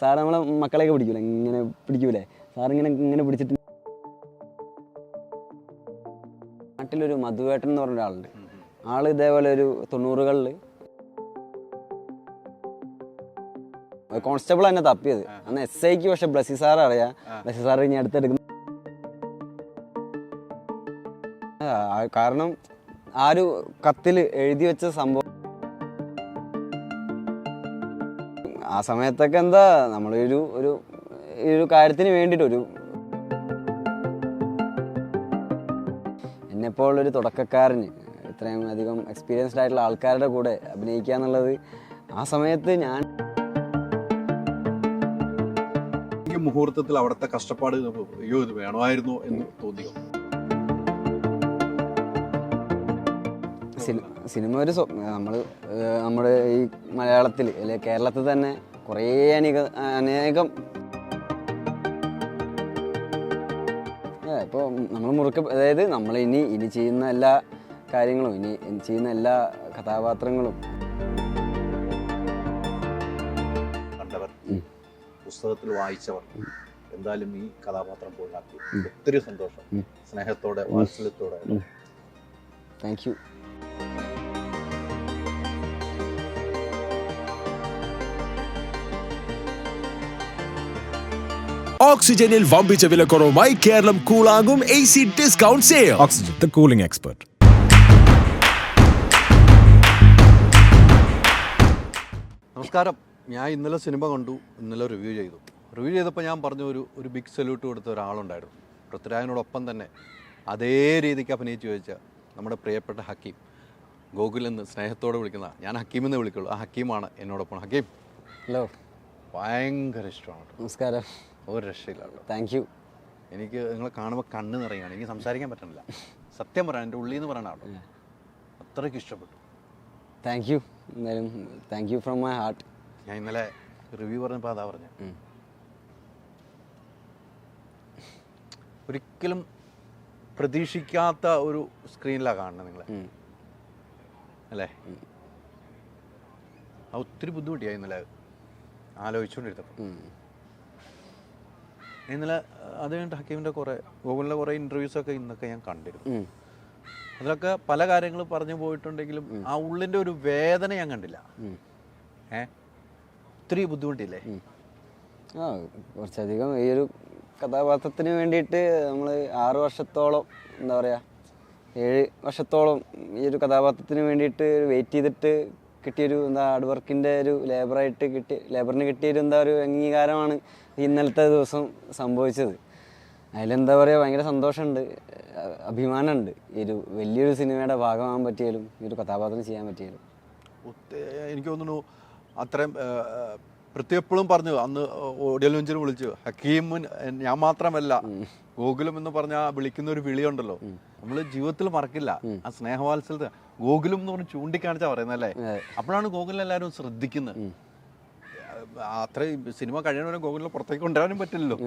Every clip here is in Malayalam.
സാർ നമ്മളെ മക്കളെയൊക്കെ പിടിക്കൂലേ, ഇങ്ങനെ പിടിക്കൂലേ, സാറിങ്ങനെ ഇങ്ങനെ പിടിച്ചിട്ട്. നാട്ടിലൊരു മധുവേട്ടൻ എന്ന് പറഞ്ഞ ഒരാളുണ്ട്. ആള് ഇതേപോലെ ഒരു 90കളിൽ കോൺസ്റ്റബിൾ തന്നെ തപ്പിയത്. അന്ന് SIക്ക് പക്ഷെ ബ്ലസി സാർ അറിയാം. ബ്ലസി സാർ ഇനി അടുത്തെടുക്കുന്ന കാരണം ആ ഒരു കത്തിൽ എഴുതി വെച്ച സംഭവം ആ സമയത്തൊക്കെ എന്താ നമ്മളൊരു ഒരു കാര്യത്തിന് വേണ്ടിയിട്ട് എന്നെപ്പോൾ ഒരു തുടക്കക്കാരന് ഇത്രയും അധികം എക്സ്പീരിയൻസ്ഡ് ആയിട്ടുള്ള ആൾക്കാരുടെ കൂടെ അഭിനയിക്കുക എന്നുള്ളത് ആ സമയത്ത് ഞാൻ ഈ മുഹൂർത്തത്തിൽ അവിടുത്തെ കഷ്ടപ്പാട് അയ്യോ ഇത് വേണമായിരുന്നു എന്ന് തോന്നിയോ? സിനിമ ഒരു നമ്മുടെ ഈ മലയാളത്തിൽ അല്ലെങ്കിൽ കേരളത്തിൽ തന്നെ കുറേ അനേകം ഇപ്പോൾ നമ്മൾ അതായത് നമ്മൾ ഇനി ചെയ്യുന്ന എല്ലാ കാര്യങ്ങളും ഇനി ചെയ്യുന്ന എല്ലാ കഥാപാത്രങ്ങളും കണ്ടവർ, പുസ്തകത്തിൽ വായിച്ചവർ എന്തായാലും ഈ കഥാപാത്രം പോലാക്കി ഒത്തിരി സന്തോഷം. സ്നേഹത്തോടെ വാത്സല്യത്തോടെ. Thank you. ഓക്സിജനിൽ വമ്പിച്ച വിലക്കുറവുമായി കേരളം കൂളാകും AC discount sale. Oxygen, the cooling expert. നമസ്കാരം. ഞാൻ ഇന്നലെ സിനിമ കണ്ടു, ഇന്നലെ റിവ്യൂ ചെയ്തപ്പോൾ ഞാൻ പറഞ്ഞു ഒരു ബിഗ് സല്യൂട്ട് കൊടുത്ത ഒരാളുണ്ടായിരുന്നു. പൃഥ്വിരാജിനോടൊപ്പം തന്നെ അതേ രീതിക്ക് അഭിനയിച്ച് ചോദിച്ച നമ്മുടെ പ്രിയപ്പെട്ട ഹക്കീം, ഗോകുൽ എന്ന് സ്നേഹത്തോടെ വിളിക്കുന്ന, ഞാൻ ഹക്കീമെന്ന് വിളിക്കുള്ളൂ, ആ ഹക്കീമാണ് എന്നോടൊപ്പം. ഹക്കീം, ഹലോ. ഭയങ്കര ഇഷ്ടമാണ്. നമസ്കാരം. ഒരു രക്ഷയില്ല. Thank you. എനിക്ക് നിങ്ങളെ കാണുമ്പോൾ കണ്ണ് നിറയുകയാണ്. എനിക്ക് സംസാരിക്കാൻ പറ്റുന്നില്ല. സത്യം പറയാം, എൻ്റെ ഉള്ളിൽ നിന്ന് പറയാനാട്ടോ, അത്രയ്ക്ക് ഇഷ്ടപ്പെട്ടു. Thank you. എന്തായാലും thank you from my heart. ഞാൻ ഇന്നലെ റിവ്യൂ പറഞ്ഞപ്പോൾ അതാ പറഞ്ഞു. ഒരിക്കലും പ്രതീക്ഷിക്കാത്ത ഒരു സ്ക്രീനിലാണ് കാണുന്നത് നിങ്ങളെ, അല്ലേ? ആ ഒത്തിരി ബുദ്ധിമുട്ടിയായി ഇന്നലെ ആലോചിച്ചുകൊണ്ടിരുന്നപ്പോൾ. ഇന്നലെ അത് കഴിഞ്ഞിട്ട് ഹക്കീമിൻ്റെ ഗൂഗിളിലെ കുറേ ഇൻ്റർവ്യൂസൊക്കെ ഇന്നൊക്കെ ഞാൻ കണ്ടിരുന്നു. അതിലൊക്കെ പല കാര്യങ്ങൾ പറഞ്ഞു പോയിട്ടുണ്ടെങ്കിലും ആ ഉള്ളിൻ്റെ ഒരു വേദന ഞാൻ കണ്ടില്ല. ഒത്തിരി ബുദ്ധിമുട്ടില്ലേ? കുറച്ചധികം ഈ ഒരു കഥാപാത്രത്തിന് വേണ്ടിയിട്ട് നമ്മൾ 6 വർഷത്തോളം, എന്താ പറയുക, 7 വർഷത്തോളം ഈ ഒരു കഥാപാത്രത്തിന് വേണ്ടിയിട്ട് വെയിറ്റ് ചെയ്തിട്ട് കിട്ടിയൊരു ഹാർഡ് വർക്കിൻ്റെ ഒരു ലേബറിന് കിട്ടിയൊരു ഒരു അംഗീകാരമാണ് ഇന്നലത്തെ ദിവസം സംഭവിച്ചത്. അതിലെന്താ പറയുക, ഭയങ്കര സന്തോഷമുണ്ട്, അഭിമാനമുണ്ട്. ഈ ഒരു വലിയൊരു സിനിമയുടെ ഭാഗമാകാൻ പറ്റിയാലും ഈ ഒരു കഥാപാത്രം ചെയ്യാൻ പറ്റിയാലും. എനിക്ക് തോന്നുന്നു അത്രയും പ്രത്യേകപ്പോഴും പറഞ്ഞു, അന്ന് ഓഡിയോ ലോഞ്ചിന് വിളിച്ചു ഹക്കീമുൻ, ഞാൻ മാത്രമല്ല ഗോകുലം എന്ന് പറഞ്ഞാൽ വിളിക്കുന്ന ഒരു വിളിയുണ്ടല്ലോ, നമ്മൾ ജീവിതത്തിൽ മറക്കില്ല. ആ സ്നേഹവാത്സല്യത്തെ ഗോകുലം എന്ന് പറഞ്ഞ് ചൂണ്ടിക്കാണിച്ചാ പറയുന്നല്ലേ. അപ്പോഴാണ് ഗോകുലം എല്ലാവരും ശ്രദ്ധിക്കുന്നത്. അത്രയും സിനിമ കഴിയണവരെ ഗോകുലിനെ പുറത്തേക്ക് കൊണ്ടുവരാനും പറ്റില്ലല്ലോ,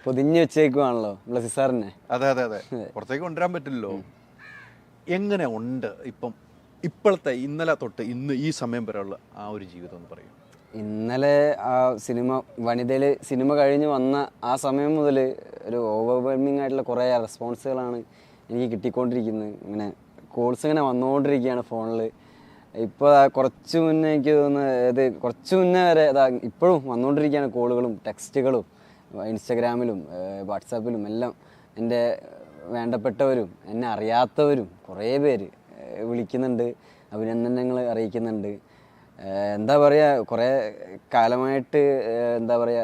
പൊതിഞ്ഞു വെച്ചേക്കുവാണല്ലോ ബ്ലസി സാറിനെ. അതെ, പുറത്തേക്ക് കൊണ്ടുവരാൻ പറ്റില്ലല്ലോ. എങ്ങനെ ഉണ്ട് ഇപ്പോഴത്തെ ഇന്നലെ തൊട്ട് ഇന്ന് ഈ സമയം വരെയുള്ള ആ ഒരു ജീവിതം എന്ന് പറയും? ഇന്നലെ ആ വനിതയിൽ സിനിമ കഴിഞ്ഞ് വന്ന ആ സമയം മുതൽ ഒരു ഓവർവെൽമിംഗ് ആയിട്ടുള്ള കുറേ റെസ്പോൺസുകളാണ് എനിക്ക് കിട്ടിക്കൊണ്ടിരിക്കുന്നത്. ഇങ്ങനെ കോൾസ് ഇങ്ങനെ വന്നുകൊണ്ടിരിക്കുകയാണ് ഫോണിൽ. ഇപ്പോൾ കുറച്ച് മുന്നേ എനിക്ക് തോന്നുന്നത് കുറച്ച് മുന്നേ വരെ ഇപ്പോഴും വന്നുകൊണ്ടിരിക്കുകയാണ് കോളുകളും ടെക്സ്റ്റുകളും. ഇൻസ്റ്റഗ്രാമിലും വാട്സാപ്പിലും എല്ലാം എൻ്റെ വേണ്ടപ്പെട്ടവരും എന്നെ അറിയാത്തവരും കുറേ പേര് വിളിക്കുന്നുണ്ട്, അഭിനന്ദനങ്ങൾ അറിയിക്കുന്നുണ്ട്. എന്താ പറയുക, കുറേ കാലമായിട്ട് എന്താ പറയുക,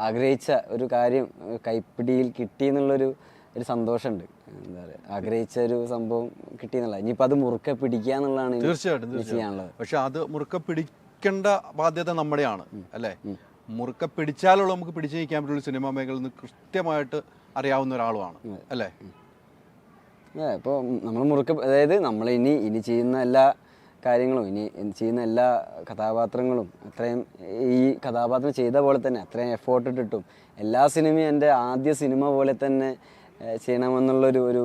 ആഗ്രഹിച്ച ഒരു കാര്യം കൈപ്പിടിയിൽ കിട്ടി എന്നുള്ളൊരു സന്തോഷമുണ്ട്. എന്താ പറയുക, ആഗ്രഹിച്ച ഒരു സംഭവം കിട്ടി എന്നുള്ള, ഇനിയിപ്പോൾ അത് മുറുക്കെ പിടിക്കുക എന്നുള്ളതാണ് തീർച്ചയായിട്ടും ചെയ്യാനുള്ളത്. പക്ഷെ അത് മുറുക്കെ പിടിക്കേണ്ട ബാധ്യത നമ്മുടെയാണ്, അല്ലേ? മുറുക്കെ പിടിച്ചാലുള്ള നമുക്ക് പിടിച്ചു നിൽക്കാൻ പറ്റുള്ള സിനിമാ മേഖലയിൽ നിന്ന് കൃത്യമായിട്ട് അറിയാവുന്ന ഒരാളുമാണ്, അല്ലേ? ഇപ്പോൾ നമ്മൾ അതായത് നമ്മൾ ഇനി ചെയ്യുന്ന എല്ലാ കാര്യങ്ങളും, ഇനി ചെയ്യുന്ന എല്ലാ കഥാപാത്രങ്ങളും അത്രയും ഈ കഥാപാത്രം ചെയ്ത പോലെ തന്നെ അത്രയും എഫേർട്ട് ഇട്ടിട്ടും എല്ലാ സിനിമയും എൻ്റെ ആദ്യ സിനിമ പോലെ തന്നെ ചെയ്യണമെന്നുള്ളൊരു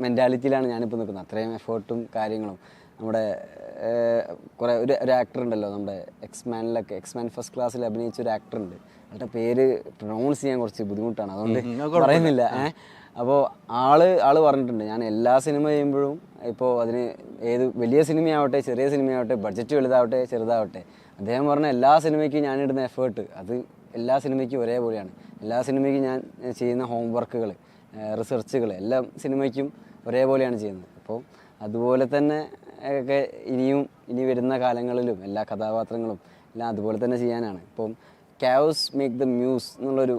മെൻറ്റാലിറ്റിയിലാണ് ഞാനിപ്പോൾ നിൽക്കുന്നത്. അത്രയും എഫേർട്ടും കാര്യങ്ങളും നമ്മുടെ കുറേ ഒരു ആക്ടർ ഉണ്ടല്ലോ നമ്മുടെ എക്സ്മാൻ ഫസ്റ്റ് ക്ലാസ്സിൽ അഭിനയിച്ച ഒരു ആക്ടർ ഉണ്ട്. അവരുടെ പേര് പ്രൊണൗൺസ് ചെയ്യാൻ കുറച്ച് ബുദ്ധിമുട്ടാണ്, അതുകൊണ്ട് പറയുന്നില്ല. അപ്പോൾ ആള് പറഞ്ഞിട്ടുണ്ട്, ഞാൻ എല്ലാ സിനിമ ചെയ്യുമ്പോഴും ഇപ്പോൾ അതിന് ഏത് വലിയ സിനിമയാവട്ടെ ചെറിയ സിനിമയാവട്ടെ ബഡ്ജറ്റ് വലുതാവട്ടെ ചെറുതാവട്ടെ, അദ്ദേഹം പറഞ്ഞ എല്ലാ സിനിമയ്ക്കും ഞാനിടുന്ന എഫേർട്ട് അത് എല്ലാ സിനിമയ്ക്കും ഒരേപോലെയാണ്. എല്ലാ സിനിമയ്ക്കും ഞാൻ ചെയ്യുന്ന ഹോംവർക്കുകൾ റിസർച്ചുകൾ എല്ലാം സിനിമയ്ക്കും ഒരേപോലെയാണ് ചെയ്യുന്നത്. അപ്പോൾ അതുപോലെ തന്നെ ഒക്കെ ഇനി വരുന്ന കാലങ്ങളിലും എല്ലാ കഥാപാത്രങ്ങളും എല്ലാം അതുപോലെ തന്നെ ചെയ്യാനാണ്. ഇപ്പം ക്യാവ്സ് മേക്ക് ദ മ്യൂസ് എന്നുള്ളൊരു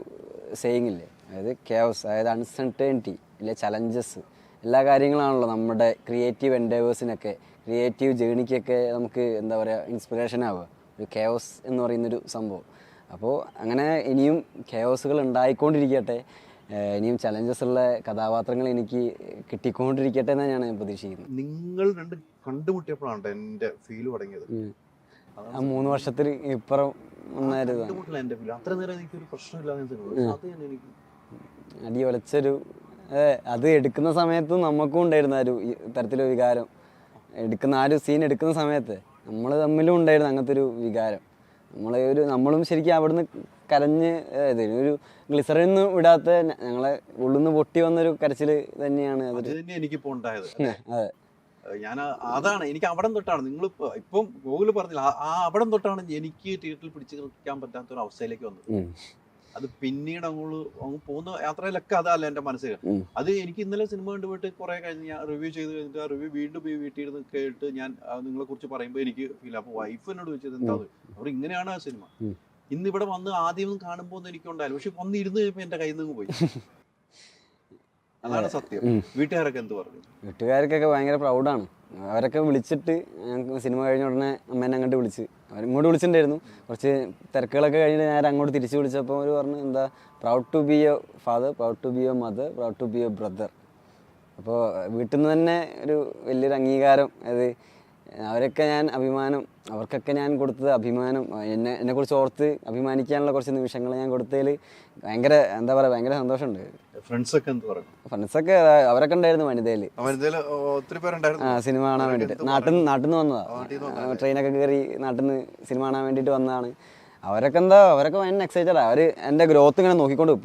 സേയിങ് ഇല്ലേ, അതായത് ക്യാവ്സ്, അതായത് അൺസർട്ടേണിറ്റി ഇല്ലേ, ചലഞ്ചസ്, എല്ലാ കാര്യങ്ങളാണല്ലോ നമ്മുടെ ക്രിയേറ്റീവ് എൻഡേവേഴ്സിനൊക്കെ ക്രിയേറ്റീവ് ജേണിക്കൊക്കെ നമുക്ക് എന്താ പറയുക ഇൻസ്പിറേഷൻ ആവുക ഒരു ക്യാവ്സ് എന്ന് പറയുന്നൊരു സംഭവം. അപ്പോൾ അങ്ങനെ ഇനിയും ക്യാവ്സുകൾ ഉണ്ടായിക്കൊണ്ടിരിക്കട്ടെ, ഇനിയും ചലഞ്ചസ് ഉള്ള കഥാപാത്രങ്ങൾ എനിക്ക് കിട്ടിക്കൊണ്ടിരിക്കട്ടെ എന്നാണ് ഞാൻ പ്രതീക്ഷിക്കുന്നത്. നിങ്ങൾ രണ്ട് കണ്ടുമുട്ടിയപ്പോഴാണ് എൻ്റെ ഫീൽ തുടങ്ങിയത്. ആ 3 വർഷത്തിൽ ഇപ്പുറം ഒന്നായിരുന്നു അത്ര നേരം എനിക്കൊരു പ്രശ്നമില്ലാതെ അടി ഒലച്ചൊരു അത് എടുക്കുന്ന സമയത്ത് നമുക്കും ഉണ്ടായിരുന്ന ഒരു തരത്തിലൊരു വികാരം. ആ ഒരു സീൻ എടുക്കുന്ന സമയത്ത് നമ്മൾ തമ്മിലും ഉണ്ടായിരുന്നു അങ്ങനത്തെ ഒരു വികാരം. നമ്മളും ശരിക്കും അവിടുന്ന് കരഞ്ഞ് ഒരു ഗ്ലിസറിനൊന്നും വിടാത്ത ഞങ്ങളെ ഉള്ളിന്ന് പൊട്ടി വന്നൊരു കരച്ചിൽ തന്നെയാണ് അത് എനിക്കിപ്പോ ഉണ്ടായത്. അതെ, ഞാൻ അതാണ് എനിക്ക് അവിടം തൊട്ടാണ് നിങ്ങൾ ഇപ്പം ഗൂഗിൾ പറഞ്ഞില്ല, ആ അവിടം തൊട്ടാണ് എനിക്ക് തിയേറ്ററിൽ പിടിച്ചു നിൽക്കാൻ പറ്റാത്ത ഒരു അവസ്ഥയിലേക്ക് വന്നത്. അത് പിന്നീട് അങ്ങ് പോകുന്ന യാത്രയിലൊക്കെ അതല്ല എൻ്റെ മനസ്സിൽ. അത് എനിക്ക് ഇന്നലെ സിനിമ കണ്ടുപോയിട്ട് കുറെ കഴിഞ്ഞ് ഞാൻ റിവ്യൂ ചെയ്ത് കഴിഞ്ഞിട്ട് ആ റിവ്യൂ വീണ്ടും പോയി വീട്ടിൽ ഇരുന്ന് കേട്ട് ഞാൻ നിങ്ങളെ കുറിച്ച് പറയുമ്പോൾ എനിക്ക് ഫീൽ. അപ്പോൾ വൈഫ് എന്നോട് ചോദിച്ചത് എന്താ അവർ ഇങ്ങനെയാണ് ആ സിനിമ. ഇന്ന് ഇവിടെ വന്ന് ആദ്യം കാണുമ്പോൾ എനിക്കുണ്ടായാലും, പക്ഷെ വന്ന് ഇരുന്ന് കഴിയുമ്പോൾ എൻ്റെ കയ്യിൽ നിന്ന് പോയി. അതാണ് സത്യം. വീട്ടുകാരൊക്കെ എന്ത് പറഞ്ഞു? വീട്ടുകാർക്കൊക്കെ ഭയങ്കര പ്രൗഡാണ്. അവരൊക്കെ വിളിച്ചിട്ട് സിനിമ കഴിഞ്ഞ ഉടനെ അമ്മേനെ അങ്ങോട്ട് വിളിച്ച്, അവരിങ്ങോട്ട് വിളിച്ചിട്ടുണ്ടായിരുന്നു. കുറച്ച് തിരക്കുകളൊക്കെ കഴിഞ്ഞിട്ട് ഞാൻ അങ്ങോട്ട് തിരിച്ച് വിളിച്ചപ്പോൾ അവർ പറഞ്ഞു എന്താ proud to be your father, proud to be your mother, proud to be your brother. അപ്പോൾ വീട്ടിൽ നിന്ന് തന്നെ ഒരു വലിയൊരു അംഗീകാരം. അത് അവർക്കൊക്കെ ഞാൻ കൊടുത്തത് അഭിമാനം, എന്നെക്കുറിച്ച് ഓർത്ത് അഭിമാനിക്കാനുള്ള കുറച്ച് നിമിഷങ്ങൾ ഞാൻ കൊടുത്തതിൽ ഭയങ്കര സന്തോഷമുണ്ട്. ഫ്രണ്ട്സൊക്കെ എന്ത് പറഞ്ഞു? ഫ്രണ്ട്സൊക്കെ അവരൊക്കെ ഉണ്ടായിരുന്നു വനിതയിൽ ഒത്തിരി പേരുണ്ടായിരുന്നു സിനിമ കാണാൻ വേണ്ടിയിട്ട്. നാട്ടിൽ നിന്ന് വന്നതാണ്, ട്രെയിനൊക്കെ കയറി നാട്ടിൽ നിന്ന് സിനിമ കാണാൻ വേണ്ടിയിട്ട് വന്നതാണ്. അവരൊക്കെ ഭയങ്കര എക്സൈറ്റഡ്. അവർ എൻ്റെ ഗ്രോത്ത് ഇങ്ങനെ നോക്കിക്കൊണ്ട്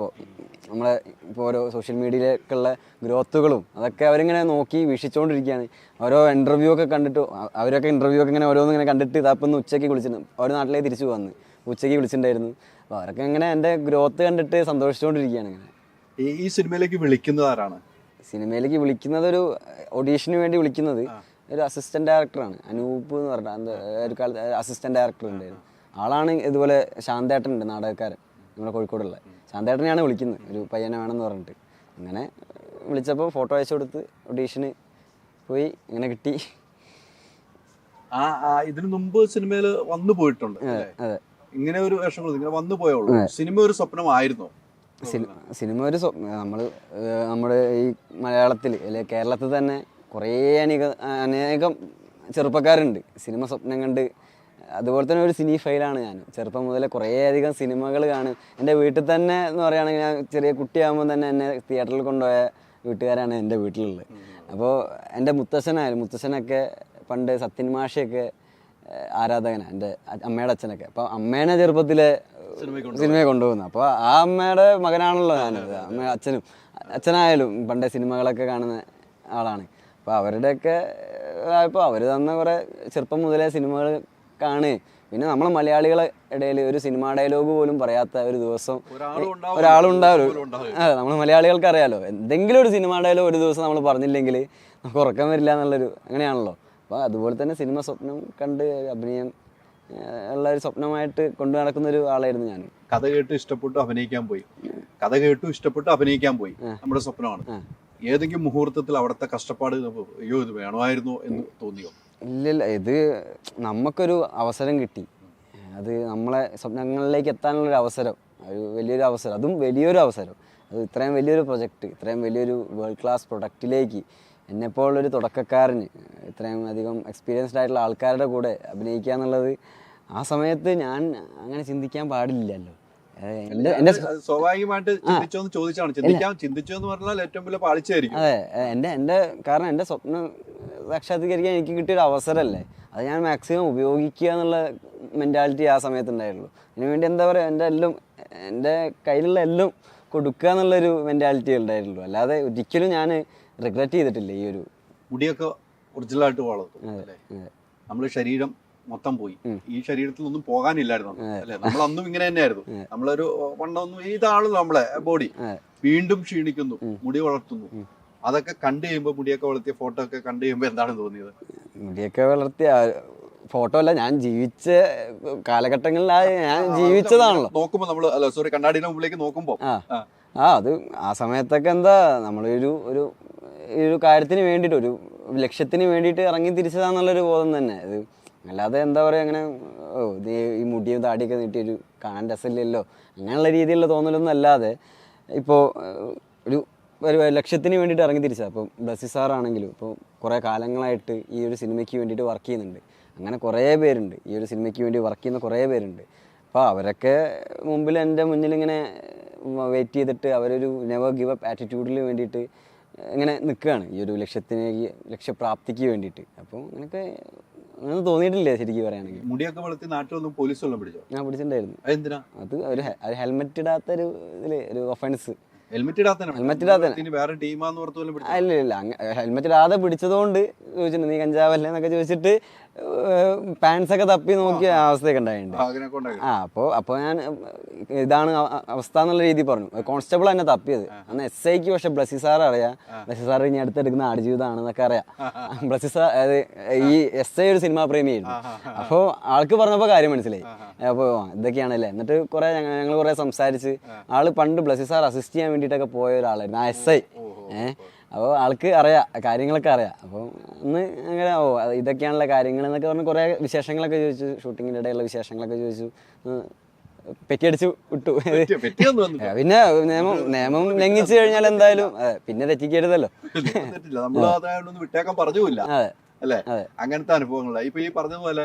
നമ്മളെ ഇപ്പോൾ ഓരോ സോഷ്യൽ മീഡിയയിലേക്കുള്ള ഗ്രോത്തുകളും അതൊക്കെ അവരിങ്ങനെ നോക്കി വീക്ഷിച്ചുകൊണ്ടിരിക്കുകയാണ്. ഓരോ ഇൻ്റർവ്യൂ ഒക്കെ കണ്ടിട്ട് ഇൻ്റർവ്യൂ ഒക്കെ ഇങ്ങനെ ഓരോന്നിങ്ങനെ കണ്ടിട്ട് ഇതാപ്പൊന്ന് ഉച്ചയ്ക്ക് വിളിച്ചിട്ടുണ്ട്. അവർ നാട്ടിലേക്ക് തിരിച്ചു വന്ന് ഉച്ചയ്ക്ക് വിളിച്ചിട്ടുണ്ടായിരുന്നു. അപ്പോൾ അവരൊക്കെ ഇങ്ങനെ എൻ്റെ ഗ്രോത്ത് കണ്ടിട്ട് സന്തോഷിച്ചുകൊണ്ടിരിക്കുകയാണ്. ഇങ്ങനെ ഈ സിനിമയിലേക്ക് വിളിക്കുന്നത് ആരാണ്? സിനിമയിലേക്ക് വിളിക്കുന്നത് ഒരു ഓഡീഷന് വേണ്ടി വിളിക്കുന്നത് ഒരു അസിസ്റ്റന്റ് ഡയറക്ടറാണ്, അനൂപ് എന്ന് പറഞ്ഞിട്ട് ഒരു കാലത്ത് അസിസ്റ്റന്റ് ഡയറക്ടർ ഉണ്ടായിരുന്നു. ആളാണ് ഇതുപോലെ ശാന്തേട്ടൻ ഉണ്ട്, നാടകക്കാരൻ, നമ്മുടെ കോഴിക്കോടുള്ള ശാന്തേട്ടനെയാണ് വിളിക്കുന്നത്, ഒരു പയ്യനെ വേണമെന്ന് പറഞ്ഞിട്ട്. അങ്ങനെ വിളിച്ചപ്പോൾ ഫോട്ടോ അയച്ചു കൊടുത്ത് ഓഡീഷന് പോയി, അങ്ങനെ കിട്ടി. ഇതിനു മുമ്പ് സിനിമയിൽ വന്നു പോയിട്ടുണ്ട്. അതെ, ഇങ്ങനെ ഒരു വേഷങ്ങൾ ഇങ്ങനെ വന്നു പോയുള്ളൂ. സിനിമ ഒരു സ്വപ്നമായിരുന്നോ? സിനിമ ഒരു നമ്മുടെ ഈ മലയാളത്തിൽ അല്ലെങ്കിൽ കേരളത്തിൽ തന്നെ കുറേ അനേകം ചെറുപ്പക്കാരുണ്ട് സിനിമ സ്വപ്നം കണ്ട്. അതുപോലെ തന്നെ ഒരു സിനി ഫൈലാണ് ഞാൻ. ചെറുപ്പം മുതലേ കുറേയധികം സിനിമകൾ കാണും. എൻ്റെ വീട്ടിൽ തന്നെ എന്ന് പറയുകയാണെങ്കിൽ ഞാൻ ചെറിയ കുട്ടിയാകുമ്പോൾ തന്നെ എന്നെ തിയേറ്ററിൽ കൊണ്ടുപോയ വീട്ടുകാരാണ് എൻ്റെ വീട്ടിലുള്ളത്. അപ്പോൾ എൻ്റെ മുത്തശ്ശനൊക്കെ പണ്ട് സത്യൻ മാഷയൊക്കെ ആരാധകനാണ്, എൻ്റെ അമ്മയുടെ അച്ഛനൊക്കെ. അപ്പോൾ അമ്മേനെ ചെറുപ്പത്തിലെ സിനിമയെ കൊണ്ടുപോകുന്നത്. അപ്പോൾ ആ അമ്മയുടെ മകനാണല്ലോ ഞാനത്. അച്ഛനായാലും പണ്ടേ സിനിമകളൊക്കെ കാണുന്ന ആളാണ്. അപ്പോൾ അവരുടെയൊക്കെ ഇപ്പോൾ അവർ തന്ന കുറേ ചെറുപ്പം മുതലേ സിനിമകൾ കാണുകയും പിന്നെ നമ്മളെ മലയാളികളെ ഇടയിൽ ഒരു സിനിമാ ഡയലോഗ് പോലും പറയാത്ത ഒരു ദിവസം ഒരാളുണ്ടാവും. അതെ, നമ്മൾ മലയാളികൾക്ക് അറിയാലോ, എന്തെങ്കിലും ഒരു സിനിമാ ഡയലോഗ് ഒരു ദിവസം നമ്മൾ പറഞ്ഞില്ലെങ്കിൽ നമുക്ക് ഉറക്കം വരില്ല എന്നുള്ളൊരു അങ്ങനെയാണല്ലോ. അപ്പോൾ അതുപോലെ തന്നെ സിനിമ സ്വപ്നം കണ്ട് അഭിനയം ഉള്ള ഒരു സ്വപ്നമായിട്ട് കൊണ്ടു നടക്കുന്ന ഒരു ആളായിരുന്നു ഞാൻ. കഥ കേട്ട് ഇഷ്ടപ്പെട്ടു അഭിനയിക്കാൻ പോയി നമ്മുടെ സ്വപ്നമാണ്. ഏതെങ്കിലും മുഹൂർത്തത്തിൽ അവിടുത്തെ കഷ്ടപ്പാട് അയ്യോ ഇത് വേണമായിരുന്നോ എന്ന് തോന്നിയോ? ഇല്ലില്ല, ഇത് നമുക്കൊരു അവസരം കിട്ടി. അത് നമ്മളെ സ്വപ്നങ്ങളിലേക്ക് എത്താനുള്ളൊരു അവസരം, വലിയൊരു അവസരം, അതും വലിയൊരു അവസരം. അത് ഇത്രയും വലിയൊരു പ്രൊജക്റ്റ്, ഇത്രയും വലിയൊരു വേൾഡ് ക്ലാസ് പ്രൊഡക്റ്റിലേക്ക് എന്നെപ്പോലുള്ളൊരു തുടക്കക്കാരന് ഇത്രയും അധികം എക്സ്പീരിയൻസ്ഡ് ആയിട്ടുള്ള ആൾക്കാരുടെ കൂടെ അഭിനയിക്കുക എന്നുള്ളത് ആ സമയത്ത് ഞാൻ അങ്ങനെ ചിന്തിക്കാൻ പാടില്ലല്ലോ. സ്വാഭാവികമായിട്ട് ചിന്തിച്ചോന്ന് പറഞ്ഞാൽ ഏറ്റവും വലിയ പാളിച്ചായിരിക്കും. അതെ, എൻ്റെ കാരണം എൻ്റെ സ്വപ്നം സാക്ഷാത്കരിക്കാൻ എനിക്ക് കിട്ടിയൊരു അവസരമല്ലേ, അത് ഞാൻ മാക്സിമം ഉപയോഗിക്കുക എന്നുള്ള മെൻറ്റാലിറ്റി ആ സമയത്തുണ്ടായുള്ളൂ. അതിനുവേണ്ടി എന്താ പറയുക, എൻ്റെ കയ്യിലുള്ള എല്ലാം കൊടുക്കുക എന്നുള്ളൊരു മെൻറ്റാലിറ്റി ഉണ്ടായിട്ടുള്ളൂ. അല്ലാതെ ഒരിക്കലും ഞാൻ റിഗ്രറ്റ് ചെയ്തിട്ടില്ല ഈ ഒരു. മുടിയൊക്കെ ഒറിജിനലായിട്ട് വളർത്തും അല്ലേ? നമ്മൾ ശരീരം മൊത്തം പോയി, ഈ ശരീരത്തിൽ ഒന്നും പോകാനില്ലായിരുന്നു അല്ലെ? നമ്മൾ അന്നും ഇങ്ങനെ തന്നെയായിരുന്നു. നമ്മളൊരു പണ്ടൊന്നും ഇതാണ് നമ്മളെ ബോഡി, വീണ്ടും ക്ഷീണിക്കുന്നു, മുടി വളർത്തുന്നു. അതൊക്കെ കണ്ടു കഴിയുമ്പോൾ, മുടിയൊക്കെ വളർത്തിയ ഫോട്ടോ ഒക്കെ കണ്ടു കഴിയുമ്പോൾ എന്താണ് തോന്നിയത്? മുടിയൊക്കെ വളർത്തിയ ഫോട്ടോ അല്ല, ഞാൻ ജീവിച്ച കാലഘട്ടങ്ങളിൽ ഞാൻ ജീവിച്ചതാണല്ലോ. നോക്കുമ്പോ നമ്മള് കണ്ണാടിയുടെ മുമ്പിലേക്ക് നോക്കുമ്പോ അത് ആ സമയത്തൊക്കെ എന്താ ഒരു കാര്യത്തിന് വേണ്ടിയിട്ട്, ഒരു ലക്ഷ്യത്തിന് വേണ്ടിയിട്ട് ഇറങ്ങി തിരിച്ചതാന്നുള്ളൊരു ബോധം തന്നെ അത്. അല്ലാതെ എന്താ പറയുക, അങ്ങനെ ഈ മുടിയും താടിയൊക്കെ നീട്ടി ഒരു കാണാൻ രസമില്ലല്ലോ അങ്ങനെയുള്ള രീതിയിലുള്ള തോന്നലൊന്നും അല്ലാതെ, ഇപ്പോൾ ഒരു ലക്ഷ്യത്തിന് വേണ്ടിയിട്ട് ഇറങ്ങി തിരിച്ചത്. അപ്പോൾ ബ്ലസ്സി സാറാണെങ്കിലും ഇപ്പോൾ കുറേ കാലങ്ങളായിട്ട് ഈ ഒരു സിനിമയ്ക്ക് വേണ്ടിയിട്ട് വർക്ക് ചെയ്യുന്നുണ്ട്. അങ്ങനെ കുറേ പേരുണ്ട്, ഈ ഒരു സിനിമയ്ക്ക് വേണ്ടി വർക്ക് ചെയ്യുന്ന കുറേ പേരുണ്ട്. അപ്പോൾ അവരൊക്കെ മുമ്പിൽ എൻ്റെ മുന്നിലിങ്ങനെ വെയിറ്റ് ചെയ്തിട്ട് അവരൊരു നെവർ ഗിവ് അപ്പ് ആറ്റിറ്റ്യൂഡിൽ വേണ്ടിയിട്ട് ഇങ്ങനെ നിൽക്കുകയാണ്, ഈ ഒരു ലക്ഷ്യപ്രാപ്തിക്ക് വേണ്ടിയിട്ട്. അപ്പോൾ അങ്ങനെ തോന്നിയിട്ടില്ലേ ശരിക്കും പറയുകയാണെങ്കിൽ? മുടിയൊക്കെ വളർത്തി നാട്ടിലൊന്നും പോലീസ് വല്ലതും പിടിച്ചോ? ഞാൻ പിടിച്ചിട്ടുണ്ടായിരുന്നു. എന്തിനാ? അത് ഒരു ഹെൽമെറ്റ് ഇടാത്തൊരു ഒരു ഒഫൻസ്. ഹെൽമെറ്റ് ഇടാത്ത വേറെ ടീമാന്ന് ഓർത്ത് ഇല്ല ഹെൽമെറ്റ് ഇടാതെ പിടിച്ചതുകൊണ്ട് ചോദിച്ചിട്ടുണ്ട്, നീ കഞ്ചാവല്ലേ എന്നൊക്കെ ചോദിച്ചിട്ട് പാൻസ് ഒക്കെ തപ്പി നോക്കിയ അവസ്ഥയൊക്കെ ഉണ്ടായിട്ടുണ്ട്. അപ്പോൾ ഞാൻ ഇതാണ് അവസ്ഥ എന്നുള്ള രീതിയിൽ പറഞ്ഞു. കോൺസ്റ്റബിൾ തന്നെ തപ്പിയത് അന്ന് SIക്ക്. പക്ഷെ ബ്ലസ്സി സാർ അറിയാം, ബ്ലസ്സി സാർ ഇനി അടുത്തെടുക്കുന്ന ആടുജീവിതമാണെന്നൊക്കെ അറിയാം. ബ്ലസ്സി സാർ ഈ SI ഒരു സിനിമാ പ്രേമിയായിരുന്നു. അപ്പോൾ ആൾക്ക് പറഞ്ഞപ്പോൾ കാര്യം മനസ്സിലായി. അപ്പോൾ ഇതൊക്കെയാണല്ലേ. എന്നിട്ട് ഞങ്ങൾ കുറേ സംസാരിച്ച്, ആള് പണ്ട് ബ്ലസ്സി സാർ അസിസ്റ്റ് ചെയ്യാൻ വേണ്ടിയിട്ടൊക്കെ പോയ ഒരാളായിരുന്നു, ആ SI. അപ്പോൾ ആൾക്ക് അറിയാം, കാര്യങ്ങളൊക്കെ അറിയാം. അപ്പോൾ ഒന്ന് അങ്ങനെ ഇതൊക്കെയാണുള്ള കാര്യങ്ങൾ എന്നൊക്കെ പറഞ്ഞ് കുറേ വിശേഷങ്ങളൊക്കെ ചോദിച്ചു, ഷൂട്ടിങ്ങിൻ്റെ ഇടയിലുള്ള വിശേഷങ്ങളൊക്കെ ചോദിച്ചു, പെറ്റിയടിച്ചു വിട്ടു. പിന്നെ നിയമം ലംഘിച്ചു കഴിഞ്ഞാൽ എന്തായാലും പിന്നെ തെറ്റിക്കരുതല്ലോ. അല്ലേ? അങ്ങനത്തെ അനുഭവങ്ങളാണ് ഇപ്പൊ ഈ പറഞ്ഞതുപോലെ.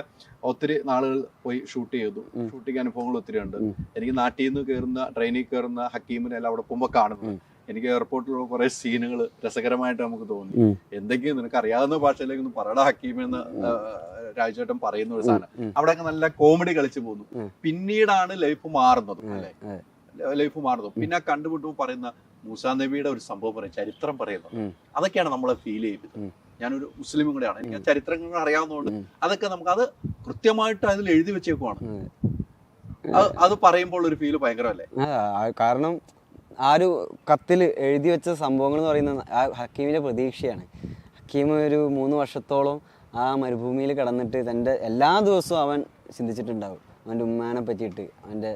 ഒത്തിരി നാളുകൾ പോയി ഷൂട്ട് ചെയ്തു, ഷൂട്ടിംഗ് അനുഭവങ്ങൾ ഒത്തിരി ഉണ്ട്. എനിക്ക് നാട്ടിൽ നിന്ന് കയറുന്ന ട്രെയിനിൽ കയറുന്ന ഹക്കീമിനെല്ലാം അവിടെ പോകുമ്പോൾ കാണുന്നു. എനിക്ക് എയർപോർട്ടിലുള്ള കുറെ സീനുകൾ രസകരമായിട്ട് നമുക്ക് തോന്നി. എന്തൊക്കെയും നിനക്ക് അറിയാവുന്ന ഭാഷയിലേക്ക് ഒന്ന് പറയടാ ഹക്കീം എന്ന് രാജേട്ടൻ പറയുന്ന ഒരു സാധനം. അവിടെയൊക്കെ നല്ല കോമഡി കളിച്ചു പോകുന്നു. പിന്നീടാണ് ലൈഫ് മാറുന്നത് അല്ലെ? ലൈഫ് മാറുന്നു. പിന്നെ കണ്ടുമുട്ടുമ്പോൾ പറയുന്ന മൂസാ നബിയുടെ ഒരു സംഭവം പറയും, ചരിത്രം പറയുന്നത്. അതൊക്കെയാണ് നമ്മളെ ഫീൽ ചെയ്യുന്നത്. ഞാനൊരു മുസ്ലിമും കൂടെയാണ്, എനിക്ക് ചരിത്രങ്ങൾ അറിയാവുന്നതുകൊണ്ട് അതൊക്കെ നമുക്ക് അത് കൃത്യമായിട്ട് അതിൽ എഴുതി വെച്ചേക്കുവാണ്. അത് പറയുമ്പോൾ ഒരു ഫീല് ഭയങ്കരമല്ലേ? കാരണം ആ ഒരു കത്തിൽ എഴുതി വെച്ച സംഭവങ്ങൾ എന്ന് പറയുന്നത് ആ ഹക്കീമിൻ്റെ പ്രതീക്ഷയാണ്. ഹക്കീം ഒരു 3 വർഷത്തോളം ആ മരുഭൂമിയിൽ കിടന്നിട്ട് തൻ്റെ എല്ലാ ദിവസവും അവൻ ചിന്തിച്ചിട്ടുണ്ടാവും. അവൻ്റെ ഉമ്മാനെ പറ്റിയിട്ട്, അവൻ്റെ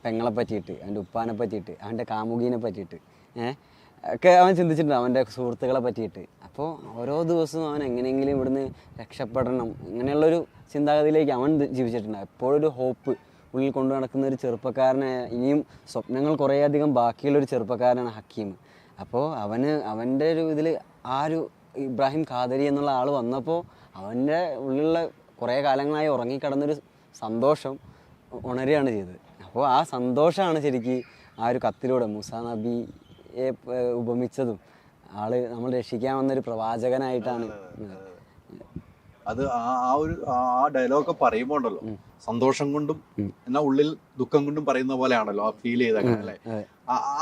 പെങ്ങളെ പറ്റിയിട്ട്, അവൻ്റെ ഉപ്പാനെ പറ്റിയിട്ട്, അവൻ്റെ കാമുകീനെ പറ്റിയിട്ട് ഒക്കെ അവൻ ചിന്തിച്ചിട്ടുണ്ട്, അവൻ്റെ സുഹൃത്തുക്കളെ പറ്റിയിട്ട്. അപ്പോൾ ഓരോ ദിവസവും അവൻ എങ്ങനെയെങ്കിലും ഇവിടുന്ന് രക്ഷപ്പെടണം ഇങ്ങനെയുള്ളൊരു ചിന്താഗതിയിലേക്ക് അവൻ ജീവിച്ചിട്ടുണ്ട്. എപ്പോഴൊരു ഹോപ്പ് ഉള്ളിൽ കൊണ്ടു നടക്കുന്ന ഒരു ചെറുപ്പക്കാരനായ, ഇനിയും സ്വപ്നങ്ങൾ കുറേയധികം ബാക്കിയുള്ളൊരു ചെറുപ്പക്കാരനാണ് ഹക്കീം. അപ്പോൾ അവൻ്റെ ഒരു ഇതിൽ ആ ഒരു ഇബ്രാഹിം ഖാദരി എന്നുള്ള ആൾ വന്നപ്പോൾ അവൻ്റെ ഉള്ളിലുള്ള കുറേ കാലങ്ങളായി ഉറങ്ങിക്കിടന്നൊരു സന്തോഷം ഉണരുകയാണ് ചെയ്തത്. അപ്പോൾ ആ സന്തോഷമാണ് ശരിക്കും ആ ഒരു കത്തിലൂടെ മൂസാ നബിയെ ഉപമിച്ചതും. ആള് നമ്മൾ രക്ഷിക്കാൻ വന്നൊരു പ്രവാചകനായിട്ടാണ്. അത് ആ ഡയലോഗ് പറയുമ്പോ ഉണ്ടല്ലോ, സന്തോഷം കൊണ്ടും എന്നാ ഉള്ളിൽ ദുഃഖം കൊണ്ടും പറയുന്ന പോലെയാണല്ലോ ആ ഫീൽ ചെയ്തങ്ങനെ അല്ലേ?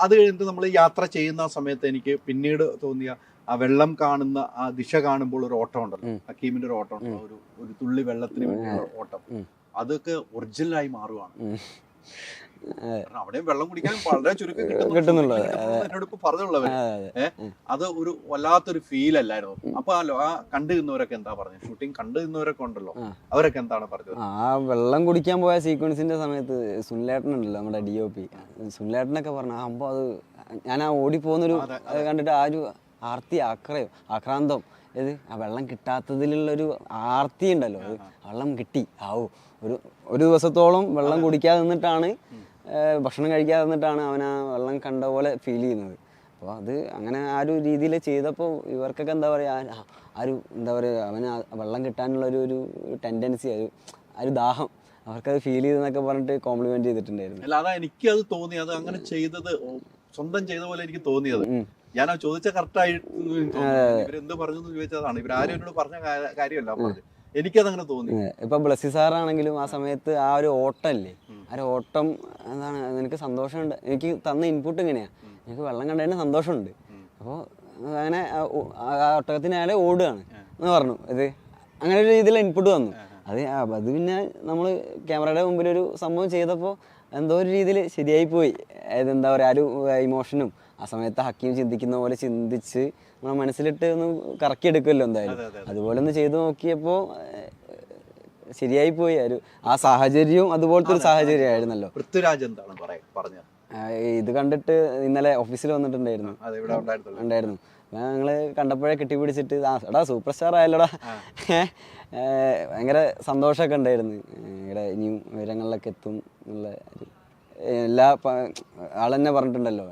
അത് കഴിഞ്ഞിട്ട് നമ്മൾ യാത്ര ചെയ്യുന്ന സമയത്ത് എനിക്ക് പിന്നീട് തോന്നിയ ആ വെള്ളം കാണുന്ന ആ ദിശ കാണുമ്പോൾ ഒരു ഓട്ടം ഉണ്ടല്ലോ, ഹക്കീമിന്റെ ഒരു ഓട്ടം ഉണ്ടല്ലോ, ഒരു തുള്ളി വെള്ളത്തിന് വേണ്ടിയുള്ള ഓട്ടം. അതൊക്കെ ഒറിജിനലായി മാറുവാണ്. അവിടെയും വെള്ളം കുടിക്കാൻ വളരെ ചുരുക്കം കിട്ടുന്നുള്ളൂ. എന്നോട് ഇപ്പൊ പറഞ്ഞുള്ളവര് അത് ഒരു വല്ലാത്തൊരു ഫീൽ അല്ലായിരുന്നു. അപ്പൊ ആ കണ്ടുനിന്നവരൊക്കെ എന്താ പറഞ്ഞത്? ഷൂട്ടിംഗ് കണ്ടുനിന്നവരൊക്കെ ഉണ്ടല്ലോ, അവരൊക്കെ എന്താണ് പറഞ്ഞത്? ആ വെള്ളം കുടിക്കാൻ പോയ സീക്വൻസിന്റെ സമയത്ത് സുനിലേട്ടനുണ്ടല്ലോ, നമ്മുടെ DOP സുനിലേട്ടനൊക്കെ പറഞ്ഞു, അപ്പൊ അത് ഞാൻ ആ ഓടിപ്പോന്നൊരു കണ്ടിട്ട് ആ ഒരു ആക്രാന്തം ആ വെള്ളം കിട്ടാത്തതിലുള്ളൊരു ആർത്തി ഉണ്ടല്ലോ, അത് വെള്ളം കിട്ടി ഒരു ദിവസത്തോളം വെള്ളം കുടിക്കാതെ നിന്നിട്ടാണ്, ഭക്ഷണം കഴിക്കാതെ നിന്നിട്ടാണ് അവൻ ആ വെള്ളം കണ്ട പോലെ ഫീൽ ചെയ്യുന്നത്. അപ്പോൾ അത് അങ്ങനെ ആ ഒരു രീതിയിൽ ചെയ്തപ്പോൾ ഇവർക്കൊക്കെ എന്താ പറയുക, എന്താ പറയുക, അവന് വെള്ളം കിട്ടാനുള്ള ഒരു ടെൻഡൻസി, ആ ഒരു ദാഹം അവർക്കത് ഫീൽ ചെയ്തെന്നൊക്കെ പറഞ്ഞിട്ട് കോംപ്ലിമെന്റ് ചെയ്തിട്ടുണ്ടായിരുന്നു. അല്ല, അതാ എനിക്കത് തോന്നി, അത് അങ്ങനെ ചെയ്തത് സ്വന്തം ചെയ്ത പോലെ എനിക്ക് തോന്നിയത്. ഞാൻ ആ ചോദിച്ച കറക്റ്റായിട്ട് ഇവരെന്ത് പറഞ്ഞു എന്ന് ചോദിച്ചതാണ്. ഇവരാരും എന്നോട് പറഞ്ഞ കാര്യമല്ല പറഞ്ഞത്. എനിക്കതങ്ങനെ തോന്നി. ഇപ്പൊ ബ്ലസ്സി സാറാണെങ്കിലും ആ സമയത്ത് ആ ഒരു ഓട്ടം ഇല്ലേ, ആ ഒരു ഓട്ടം എന്താണ്, നിനക്ക് സന്തോഷമുണ്ട്, എനിക്ക് തന്ന ഇൻപുട്ട് ഇങ്ങനെയാ, എനിക്ക് വെള്ളം കണ്ടതിന് സന്തോഷമുണ്ട്, അപ്പോൾ അങ്ങനെ ആ ഒട്ടകത്തിന് അയാളെ ഓടുകയാണ് എന്ന് പറഞ്ഞു. ഇത് അങ്ങനെ ഒരു രീതിയിൽ ഇൻപുട്ട് വന്നു. അത് പിന്നെ നമ്മൾ ക്യാമറയുടെ മുമ്പിൽ ഒരു സംഭവം ചെയ്തപ്പോൾ എന്തോ ഒരു രീതിയിൽ ശരിയായി പോയി. അതായത് എന്താ പറയുക, ആ ഒരു ഇമോഷനും ആ സമയത്ത് ഹക്കീം ചിന്തിക്കുന്ന പോലെ ചിന്തിച്ച് നമ്മളെ മനസ്സിലിട്ട് ഒന്ന് കറക്കിയെടുക്കുമല്ലോ എന്തായാലും. അതുപോലെ ഒന്ന് ചെയ്തു നോക്കിയപ്പോൾ ശരിയായി പോയി. ആ സാഹചര്യവും അതുപോലത്തെ ഒരു സാഹചര്യമായിരുന്നല്ലോ. പൃഥ്വിരാജ് എന്താണ് പറഞ്ഞത്? ഇത് കണ്ടിട്ട് ഇന്നലെ ഓഫീസിൽ വന്നിട്ടുണ്ടായിരുന്നു. ഉണ്ടായിരുന്നു. ഞങ്ങള് കണ്ടപ്പോഴേ കെട്ടിപ്പിടിച്ചിട്ട് എടാ സൂപ്പർ സ്റ്റാർ ആയല്ലോടാ, ഭയങ്കര സന്തോഷമൊക്കെ ഉണ്ടായിരുന്നു. ഇവിടെ ഇനിയും ഉയരങ്ങളിലൊക്കെ എത്തും എന്നുള്ള എല്ലാ ആൾ തന്നെ പറഞ്ഞിട്ടുണ്ടല്ലോ,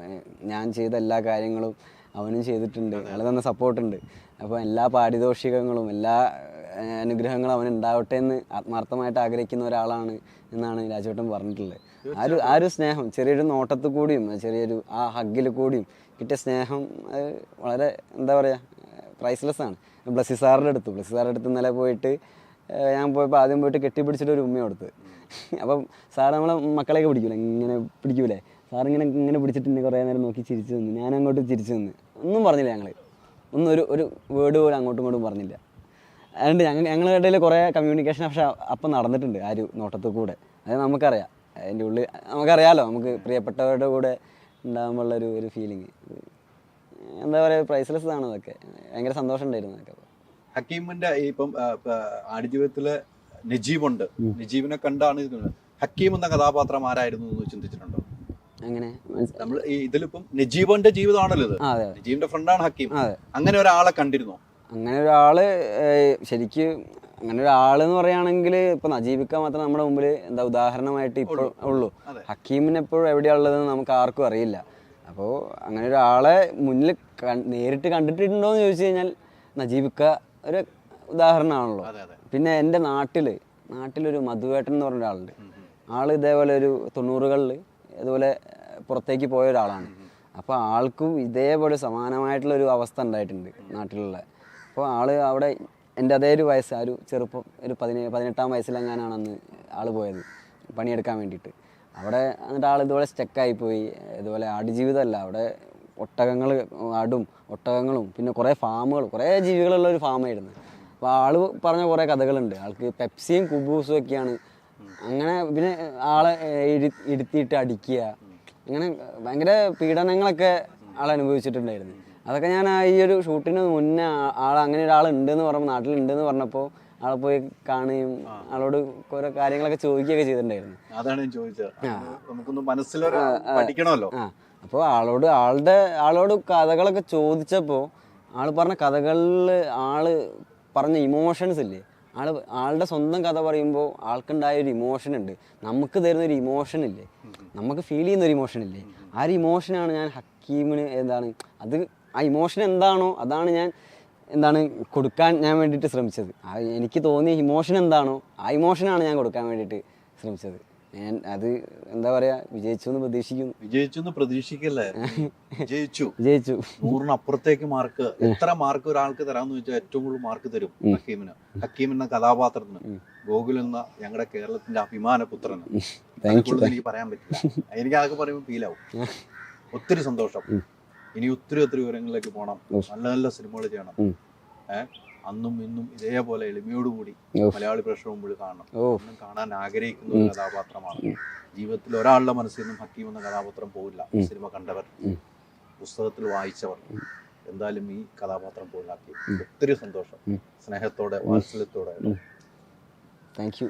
ഞാൻ ചെയ്ത എല്ലാ കാര്യങ്ങളും അവനും ചെയ്തിട്ടുണ്ട്, ആൾ തന്നെ സപ്പോർട്ടുണ്ട്. അപ്പോൾ എല്ലാ പാരിതോഷികങ്ങളും എല്ലാ അനുഗ്രഹങ്ങളും അവൻ ഉണ്ടാവട്ടെ എന്ന് ആത്മാർത്ഥമായിട്ട് ആഗ്രഹിക്കുന്ന ഒരാളാണ് എന്നാണ് രാജുവേട്ടൻ പറഞ്ഞിട്ടുള്ളത്. ആ ഒരു സ്നേഹം ചെറിയൊരു നോട്ടത്തിൽ കൂടിയും ചെറിയൊരു ആ ഹഗ്ഗിൽ കൂടിയും കിട്ടിയ സ്നേഹം വളരെ എന്താ പറയുക, പ്രൈസ്ലെസ് ആണ്. ബ്ലസ്സി സാറിൻ്റെ അടുത്ത് ഇന്നലെ പോയിട്ട് ഞാൻ പോയപ്പോൾ ആദ്യം പോയിട്ട് കെട്ടിപ്പിടിച്ചിട്ട് ഒരു ഉമ്മ കൊടുത്ത്. അപ്പം സാറ് നമ്മളെ മക്കളെയൊക്കെ പിടിക്കൂലേ, ഇങ്ങനെ പിടിക്കൂലേ, സാറിങ്ങനെ പിടിച്ചിട്ടുണ്ട്, കുറേ നേരം നോക്കി ചിരിച്ചു നിന്ന്. ഞാൻ അങ്ങോട്ട് ചിരിച്ചു നിന്ന്, ഒന്നും പറഞ്ഞില്ല. ഒന്നും ഒരു വേർഡ് പോലും അങ്ങോട്ടും ഇങ്ങോട്ടും പറഞ്ഞില്ല. അതുകൊണ്ട് ഞങ്ങളുടെ ഇടയിൽ കുറേ കമ്മ്യൂണിക്കേഷൻ പക്ഷെ അപ്പം നടന്നിട്ടുണ്ട് ആ ഒരു നോട്ടത്തിൽ കൂടെ. അത് നമുക്കറിയാം, അതിൻ്റെ ഉള്ളിൽ നമുക്കറിയാമല്ലോ, നമുക്ക് പ്രിയപ്പെട്ടവരുടെ കൂടെ ഉണ്ടാകുമ്പോഴുള്ളൊരു ഫീലിങ് എന്താ പറയുക, പ്രൈസ്ലെസ് ആണ്. അതൊക്കെ ഭയങ്കര സന്തോഷം ഉണ്ടായിരുന്നു. അതൊക്കെ ഹക്കീമിന്റെ ഇപ്പം ആടുജീവിതത്തില് നജീബുണ്ട്, നജീബിനെ കണ്ടാണ് ഹക്കീം എന്ന കഥാപാത്രം ആരായിരുന്നു എന്ന് ചിന്തിച്ചിട്ടുണ്ടോ? അങ്ങനെ നമ്മൾ ഇതിലിപ്പം നജീബിന്റെ ജീവിതമാണല്ലോ ഇത്, നജീബിന്റെ ഫ്രണ്ടാണ് ഹക്കീം. അങ്ങനെ ഒരാളെ കണ്ടിരുന്നോ? അങ്ങനെ ഒരാള് ശരിക്ക് അങ്ങനെ ഒരാളെന്ന് പറയുകയാണെങ്കിൽ ഇപ്പൊ നജീബിക്ക മാത്രം നമ്മുടെ മുമ്പിൽ എന്താ ഉദാഹരണമായിട്ട് ഇപ്പോൾ ഉള്ളൂ. ഹക്കീമിന് എപ്പോഴും എവിടെയുള്ളതെന്ന് നമുക്ക് ആർക്കും അറിയില്ല. അപ്പോൾ അങ്ങനെ ഒരാളെ മുന്നിൽ നേരിട്ട് കണ്ടിട്ടുണ്ടോയെന്ന് ചോദിച്ചു കഴിഞ്ഞാൽ നജീബിക്ക ഒരു ഉദാഹരണമാണല്ലോ. പിന്നെ എൻ്റെ നാട്ടിലൊരു മധുവേട്ടൻ എന്ന് പറഞ്ഞ ഒരാളുണ്ട്. ആൾ ഇതേപോലെ ഒരു 90കളിൽ ഇതുപോലെ പുറത്തേക്ക് പോയ ഒരാളാണ്. അപ്പോൾ ആൾക്കും ഇതേപോലെ സമാനമായിട്ടുള്ളൊരു അവസ്ഥ ഉണ്ടായിട്ടുണ്ട് നാട്ടിലുള്ള. അപ്പോൾ ആൾ അവിടെ എൻ്റെ അതേ ഒരു വയസ്സ്, ആ ഒരു ചെറുപ്പം, ഒരു 18-ാം വയസ്സിലെങ്ങാനാണ് അന്ന് ആൾ പോയത് പണിയെടുക്കാൻ വേണ്ടിയിട്ട്. അവിടെ എന്നിട്ട് ആൾ ഇതുപോലെ സ്റ്റക്കായിപ്പോയി. ഇതുപോലെ ആടുജീവിതമല്ല, അവിടെ ഒട്ടകങ്ങളും പിന്നെ കുറേ ഫാമുകൾ, കുറേ ജീവികളുള്ള ഒരു ഫാമായിരുന്നു. അപ്പോൾ ആൾ പറഞ്ഞ കുറേ കഥകളുണ്ട്. ആൾക്ക് പെപ്സിയും കുബൂസും ഒക്കെയാണ്. അങ്ങനെ പിന്നെ ആളെ ഇരുത്തിയിട്ട് അടിക്കുക, അങ്ങനെ ഭയങ്കര പീഡനങ്ങളൊക്കെ ആൾ അനുഭവിച്ചിട്ടുണ്ടായിരുന്നു. അതൊക്കെ ഞാൻ ഈ ഒരു ഷൂട്ടിന് മുന്നേ അങ്ങനെ ഒരാളുണ്ടെന്ന് പറഞ്ഞപ്പോൾ, നാട്ടിലുണ്ടെന്ന് പറഞ്ഞപ്പോൾ ആളെ പോയി കാണുകയും ആളോട് കുറെ കാര്യങ്ങളൊക്കെ ചോദിക്കുകയൊക്കെ ചെയ്തിട്ടുണ്ടായിരുന്നു. അതാണ് ഞാൻ ചോദിച്ചത്, നമുക്കൊന്ന് മനസ്സിലൊരു പഠിക്കണമല്ലോ. അപ്പോൾ ആളോട് കഥകളൊക്കെ ചോദിച്ചപ്പോൾ ആൾ പറഞ്ഞ കഥകളിൽ ആള് പറഞ്ഞ ഇമോഷൻസ് ഇല്ലേ, ആളുടെ സ്വന്തം കഥ പറയുമ്പോൾ ആൾക്കുണ്ടായ ഒരു ഇമോഷൻ ഉണ്ട്, നമുക്ക് തരുന്നൊരു ഇമോഷൻ ഇല്ലേ, നമുക്ക് ഫീൽ ചെയ്യുന്നൊരു ഇമോഷൻ ഇല്ലേ, ആ ഒരു ഇമോഷനാണ് ഞാൻ ഹക്കീമിന് ആ ഇമോഷൻ എന്താണോ അതാണ് ഞാൻ കൊടുക്കാൻ ഞാൻ വേണ്ടിയിട്ട് ശ്രമിച്ചത്. എനിക്ക് തോന്നിയ ഇമോഷൻ എന്താണോ ആ ഇമോഷനാണ് ഞാൻ കൊടുക്കാൻ വേണ്ടിയിട്ട് ശ്രമിച്ചത്. ഞാൻ അത് എന്താ പറയാ, വിജയിച്ചു എന്ന് പ്രതീക്ഷിക്കല്ലേ? വിജയിച്ചു 100-ന് അപ്പുറത്തേക്ക് മാർക്ക്. എത്ര മാർക്ക് ഒരാൾക്ക് തരാമെന്ന് വെച്ചാൽ ഏറ്റവും കൂടുതൽ മാർക്ക് തരും ഹക്കീം എന്ന കഥാപാത്രത്തിന്, ഗോകുൽ എന്ന ഞങ്ങളുടെ കേരളത്തിന്റെ അഭിമാനപുത്രന്. എനിക്ക് പറയാൻ പറ്റില്ല, എനിക്ക് അതൊക്കെ പറയുമ്പോൾ ഫീലാവും. ഒത്തിരി സന്തോഷം. ഇനി ഒത്തിരി വിവരങ്ങളിലേക്ക് പോകണം, നല്ല നല്ല സിനിമകൾ ചെയ്യണം. അന്നും ഇന്നും ഇതേപോലെ എളിമയോടുകൂടി മലയാളി പ്രേക്ഷകർ മുമ്പിൽ കാണണം. കാണാൻ ആഗ്രഹിക്കുന്ന ഒരു കഥാപാത്രമാണ്. ജീവിതത്തിൽ ഒരാളുടെ മനസ്സിൽ നിന്നും ഹക്കീം എന്ന കഥാപാത്രം പോകില്ല. സിനിമ കണ്ടവർ, പുസ്തകത്തിൽ വായിച്ചവർ എന്തായാലും ഈ കഥാപാത്രം പോലാക്കി. ഒത്തിരി സന്തോഷം. സ്നേഹത്തോടെ, വാത്സല്യത്തോടെ. Thank you.